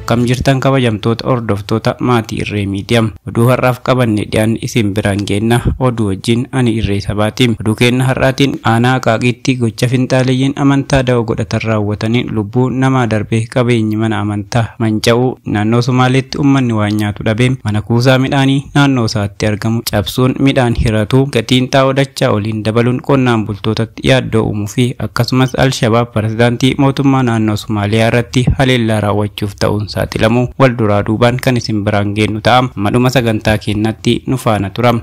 akkam jirtan kabajamtoota hordoftoota maatii Irree Miidiyaa. Oduu har'aaf qabanne dhiyaan isin biraan geenna. Oduu wajjin ani Irree Sabaatiin. Oduu keenya har'aatiin aanaa Qaaqiitti gocha finxaaleeyyiin amantaa da'oo godhatan raawwataniin lubbuu namaa darbee qabeenyi mana amantaa manca'uu naannoo Somaaleetti uummanni waan nyaatu dhabee mana kuusaa midhaanii naannoo isaatti argamu cabsuun midhaan hiratu gatiin xaa'oo dachaa oliin dabaluun qonnaan bultootatti yaaddoo uumuu fi akkasumas Al-Shabaab pirezidaantii mootummaa naannoo Somaaliyaa irratti haleellaa raawwachuuf ta'uun saaxilamu wal duraa duubaan kan isin biraan geennu ta'a. Madhuma sagantaa keenyatti nu faana turam.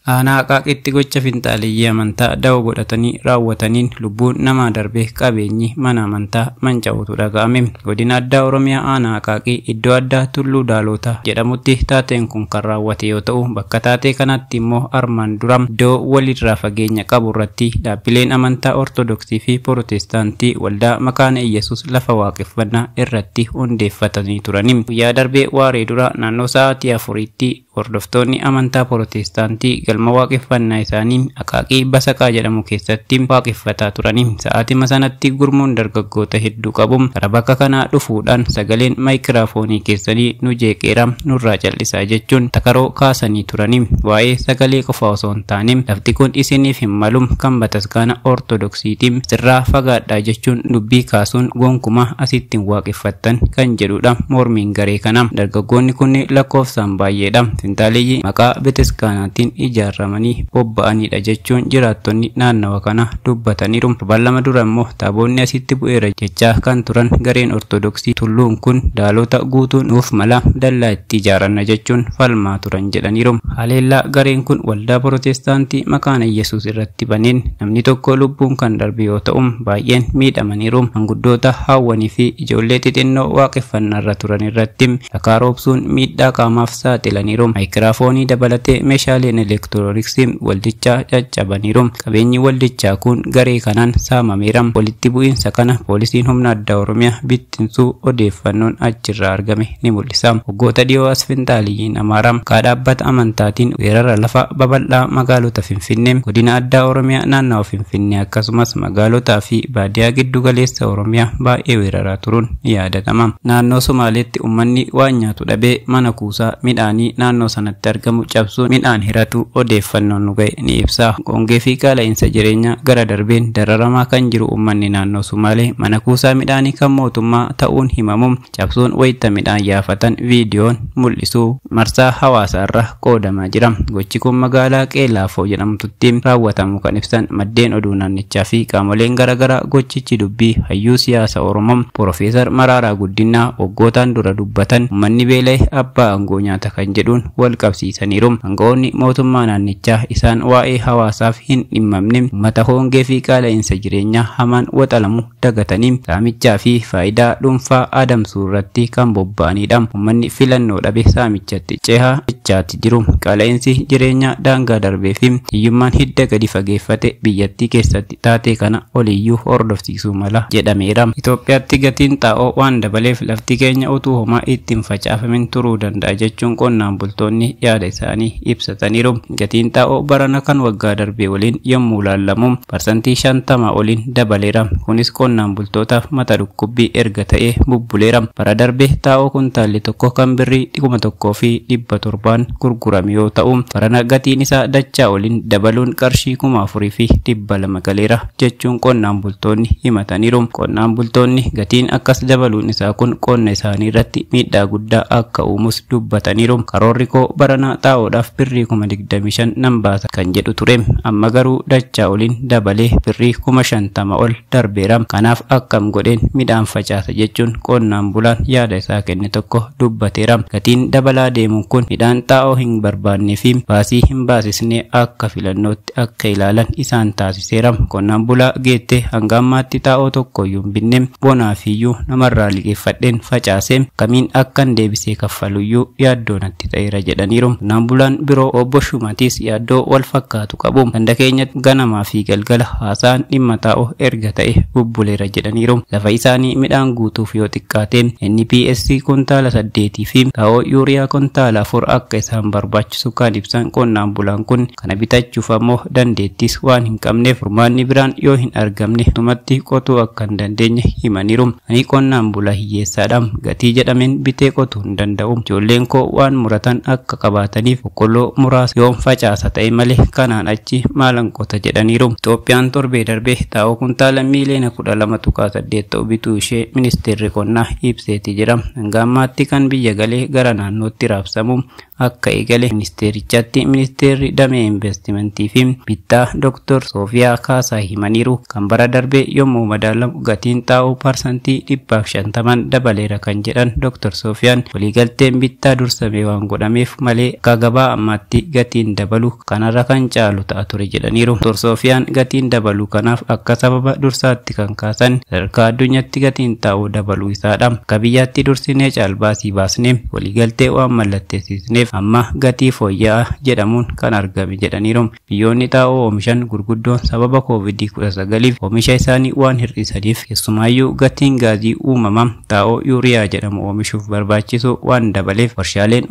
Aanaa Qaaqiitti gocha finxaaleeyyii amantaa da'oo godhatanii raawwataniin lubbuun namaa darbee qabeenyi mana amantaa manca'uutu dhaga'ame. Godina addaa Oromiyaa aanaa Qaaqii iddoo addaa Tulluu Daalota jedhamutti taateen kun kan raawwate yoo ta'u, bakka taatee kanatti immoo armaan dura iddoo walirraa fageenya qabu irratti dhaabbileen amantaa Ortodoksii fi Pirootestaantii waldaa Makaana Iyesuus lafa waaqeffannaa irratti hundeeffatanii turani. Guyyaa darbee waaree dura naannoo sa'aatii 4tti hordoftoonni amantaa Pirootestaantii galma waaqeffannaa isaanii Qaaqii Basaqaa jedhamu keessatti waaqeffataa turani. Sa'aatima sanatti gurmuun dargaggoota hedduu qabu gara bakka kanaa dhufuudhaan sagaleen maayikiraafoonii keessanii nu jeeqeera nurraa callisaa jechuun takaroo kaasanii turani. Waa'ee sagalee qofa osoo hin taane lafti kun isiniif hin malu kan bataskaana Ortodoksiitiin sirraa fagaadhaa jechuun dubbii kaasuun gonkumaa asitti hin waaqeffattan kan jedhudha mormiin garee kana. Dargaggoonni kun lakkoofsaan baay'eedha. Finxaaleeyyii maqaa bataskaanaatiin ijaaramanii bobba'anidha jechuun jiraattonni naannawa kana dubbataniiru. Torban lama dura immoo taaboonni asitti bu'eera jechaa kan turan gareen Ortodoksii tulluun kun daalota guutuun nuuf mala dallaa itti ijaaranna jechuun falmaa turan jedhaniiru. Haleellaa gareen kun waldaa Pirootestaantii Makaana Iyesuus irratti baneen namni tokko lubbuun kan darbe yoo ta'u baay'een miidhamaniiru. Manguddoota hawwanii fi ijoollee xixinnoo waaqeffannaarra turan irratti dhakaa roobsuun miidhaa qaamaaf saaxilaniiru. Maayikiraafoonii dabalatee meeshaaleen elektirooniksii waldichaa caccabaniiru. Qabeenyi waldichaa kun garee kanaan saamameera. Walitti bu'iinsa kana poolisiin humna addaa Oromiyaa bittinsuu odeeffannoon achirraa argame ni mul'isa. Waggoota dhiyoo as finxaaleeyyiin Amaaraa maqaa dhaabbata amantaatiin weerara lafa babal'aa magaalota Finfinnee, godina addaa Oromiyaa naannawaa Finfinnee akkasumas magaalotaa fi baadiyyaa giddu galeessa Oromiyaa baay'ee weeraraa turuun ni yaadatama. Naannoo Somaaleetti uummanni waan nyaatu dhabee mana kuusaa midhaanii naannoo sanatti argamu cabsuun midhaan hiratu odeeffannoon nu ga'e ni ibsa. Hongee fi qaala'insa jireenyaa gara darbeen dararamaa kan jiru uummanni naannoo Somaalee mana kuusaa midhaanii kan mootummaa ta'uun himamu cabsuun wayita midhaan yaafatan viidiyoon mul'isu marsaa hawaasaarra qoodamaa jira. Gochi kun magaalaa Qeelaafoo jedhamtutti raawwatamu kan ibsan maddeen oduu naannichaa fi qaamoleen garaagaraa gochichi dubbii hayyuu siyaasa Oromoo Piroofeesar Maraaraa Guddinaa waggootaan dura dubbatan uummanni beela'e abbaa aangoo nyaata kan jedhuun wal qabsiisaniiru. Aangawoonni mootummaa naannichaa isaan waa'ee hawaasaaf hin dhimmamne uummata hongee fi qaala'insa jireenyaa hamaan waxalamu dagatanii saamichaa fi faayidaa dhuunfaa adamsuu irratti kan bobba'anidha. Uummanni filannoo dhabe saamichatti cehaa jechaatti jiru. Qaala'insi jireenyaa daangaa darbee fi hiyyummaan hidda gadi fageeffate biyyattii keessatti taatee kana oliyyuu hordofsiisuu mala jedhameera. Itoophiyaatti gatiin xaa'oo waan dabaleef lafti keenya utuu homaa ittiin facaafamin turuu danda'a jechuun qonnaan bultoonni yaada isaanii ibsataniiru. Gatiin xaa'oo barana kan waggaa darbee waliin yommuu laallamu parsantii 50 oliin dabaleera. Kunis qonnaan bultootaaf mata dhukkubbii erga ta'ee bubbuleera. Bara darbee xaa'oo kuntaalli tokko kan birrii 1,700 gurgurame yoo ta'u barana gatiin isaa dachaa oliin dabaluun qarshii 4,200 galeera jechuun qonnaan bultoonni himataniiru. Qonnaan bultoonni gatiin akkas dabaluun isaa kun qonna isaanii irratti miidhaa guddaa akka uumus dubbataniiru. Karoorri koo barana xaa'oodhaaf birrii 22,000 oomishan nan baasa kan jedhu ture. Amma garuu dachaa oliin dabalee birrii 50,000 ol darbeera. Kanaaf akkam godheen midhaan facaasa jechuun qonnaan bulaan yaada isaa kenne tokko dubbateera. Gatiin dabalaa deemuun kun midhaan xaa'oo hin barbaannee fi baasii hin baasisnee akka filannootti akka ilaalan isaan taasiseera. Qonnaan bulaa geettee hanga ammaatti xaa'oo tokkoyyuu hin binne bonaafiyyuu namarraa liqeeffadheen facaasee kamiin akkan deebisee kaffaluyyuu yaaddoo natti ta'eera jedhaniiru. Qonnaan bulaan biroo obbo Shumatis yaaddoo wal fakkaatu qabu. Ganda keenyatti ganamaa fi galgala haasaan dhimma xaa'oo erga ta'e bubbuleera jedhaniiru. Lafa isaanii midhaan guutuuf yoo xiqqaate NPS kuntaala 8 fi xaa'oo yuuriyaa kuntaala 4 akka isaan barbaachisu kan ibsan qonnaan bulaan kun kana bitachuuf ammoo dandeettis waan hin qabneef furmaanni biraan yoo hin argamne tumatti qotuu akka hin dandeenye himaniiru. Ani qonnaan bulaa hiyyeessaadha. Gatii jedhameen bitee qotuu hin danda'u. Ijoolleen koo waan muratan akka qabaataniif boqqolloo muraasa yoo facaasa ta'e malee kanaan achi maalan qota jedhaniiru. Itoophiyaan torbee darbee xaa'oo kuntaala miiliyoona 12.8 ta'u bituu ishee ministeerri qonnaa ibseeti jira. Hanga ammaatti kan biyya galee gara naannootti raabsamu akka eegale ministeerichaatti ministeerri damee investimentii fi bittaa Dr. Soofiyaa Kaasaa himaniiru. Kan bara darbee yommuu madaalamu gatiin xaa'oo parsantii 50 dabaleera kan jedhan Dr. Soofiyaan waliigalteen bittaa dursamee waan godhameef malee akka gabaa ammaatti gatiin dabalu kanarra kan caalu ta'a ture jedhaniiru. Dr. Soofiyaan gatiin dabalu kanaaf akka sababa dursaatti kan kaasan sadarkaa addunyaatti gatiin xaa'oo dabaluu isaadha. Akka biyyaatti dursinee caalbaasii baasnee waliigaltee waan mallatteessisneef amma gatii fooyya'aa jedhamuun kan argame jedhaniiru. Biyyoonni xaa'oo oomishan gurguddoon sababa COVID-19 oomisha isaanii waan hir'isaniif keessumaayyuu gatiin gaazii uumamaa xaa'oo yuuriyaa jedhamu oomishuuf barbaachisu waan dabaleef warshaaleen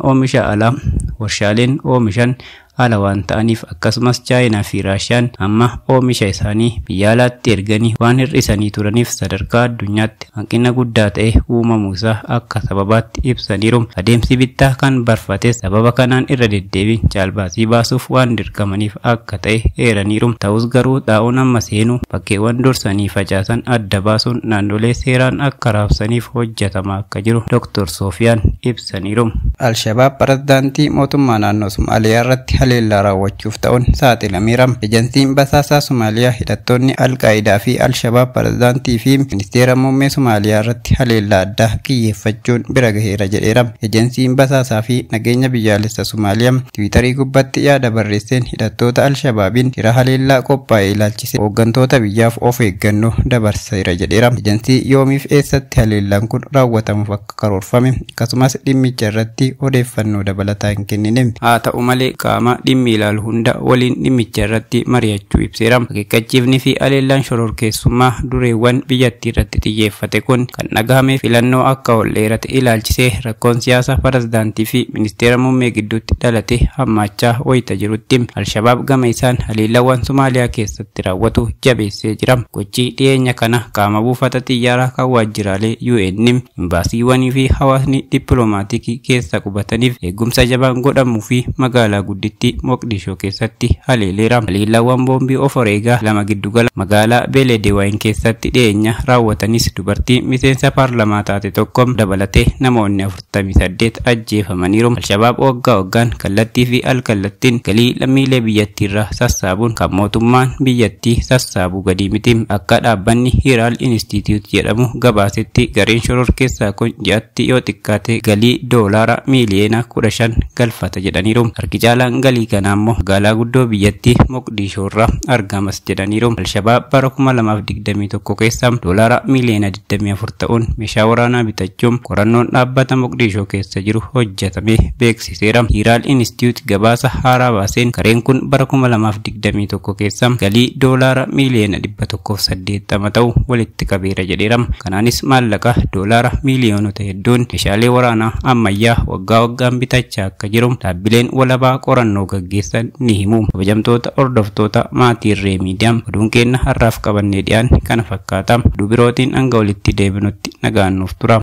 oomishan haala waan ta'aniif akkasumas chaayinaa fi raashiyaan amma oomisha isaanii biyya alaatti erganii waan hir'isanii turaniif sadarkaa addunyaatti hanqina guddaa ta'e uumamuu isaa akka sababaatti ibsaniiru. Adeemsi bittaa kan barfates sababa kanaan irra deddeebiin caalbaasii baasuuf waan dirqamaniif akka ta'e eeraniiru. Ta'us garuu xaa'oon amma seenu bakkeewwan dursanii facaasan adda baasuun naannolee seeraan akka raabsaniif hojjetamaa akka jiru Dr. Soofiyaan ibsaniiru. Alshabaab pirezidaantii mootummaa naannoo Somaaliyaa irratti haleellaa raawwachuuf ta'uun saaxilameera. Ejensiin basaasaa Somaaliyaa hidhattoonni Al-Qaayidaa fi Al-Shabaab pirezidaantii fi ministeera muummee Somaaliyaa irratti haleellaa addaa xiyyeeffachuun bira gaheera jedheera. Ejensiin basaasaa fi nageenya biyyaalessa Somaaliyaa Tiwiitarii gubbatti yaada barreesseen hidhattoota Al-Shabaabiin jira haleellaa qophaa'ee ilaalchisee hooggantoota biyyaaf of eeggannoo dabarseera jedheera. Ejensii yoomiif eessatti haleellaan kun raawwatamuuf akka karoorfame akkasumas dhimmicha irratti odeeffannoo dabalataa hin kennine. Haa ta'u malee qaama dhimmi ilaalu hunda waliin dhimmicha irratti mari'achuu ibseera. Akeekkachiifni fi haleellaan shororkeessummaa dureewwan biyyattii irratti xiyyeeffate kun kan dhagahame filannoo akka ol dheerate ilaalchisee rakkoon siyaasa pirezidaantii fi ministeera muummee gidduutti dhalate hammaachaa wayita jirutti Al-Shabaab gama isaan haleellawwan Somaaliyaa keessatti raawwatu jabeessee jira. Gochi dhiyeenya kana qaama buufata xiyyaaraa kan waajjiraalee UN, imbaasiiwwanii fi hawaasni dippiloomaatiikii keessa qubataniif eegumsa jabaan godhamuu fi magaalaa guddittii Moqdishoo keessatti haleeleera. Haleellawwan boombii of wareegaa lama giddugala magaalaa Beledweyne keessatti dhiyeenya raawwatanis dubartii miseensa paarlamaa taate tokko dabalatee namoonni 48 ajjeefamaniiru. Al-Shabaab waggaa waggaan kallattii fi al-kallattiin galii lammiilee biyyattii irraa sassaabuun kan mootummaan biyyattii sassaabu gadi miti. Akka dhaabbanni Hiraal Institute jedhamu gabaasetti gareen shororkeessaa kun ji'atti yoo xiqqaate galii doolaara miiliyoona 15 galfata jedhaniiru. Harki caalaan galii kanaa immoo magaalaa guddoo biyyattii Moqdishoo irraa argamas jedhaniiru. Al-Shabaab bara 2021 keessa doolaara miiliyoona 24 ta'uun meeshaa waraanaa bitachuun qorannoon dhaabbata Moqdishoo keessa jiru hojjetame beeksiseera. Hiraal Institute gabaasa haaraa baaseen gareen kun bara 2021 keessa galii doolaara miiliyoona 180 ta'u walitti qabeera jedheera. Kanaanis maallaqa doolaara miiliyoonota hedduun meeshaalee waraanaa ammayyaa waggaa waggaan bitachaa akka jiru dhaabbileen walabaa qorannoo gaggeessan ni himu. Kabajamtoota hordoftoota maatii Irree Miidiyaa oduun keenya har'aaf qabannee dhiyaan kana fakkaata. Oduu birootiin hanga walitti deebinutti nagaan nuuf tura.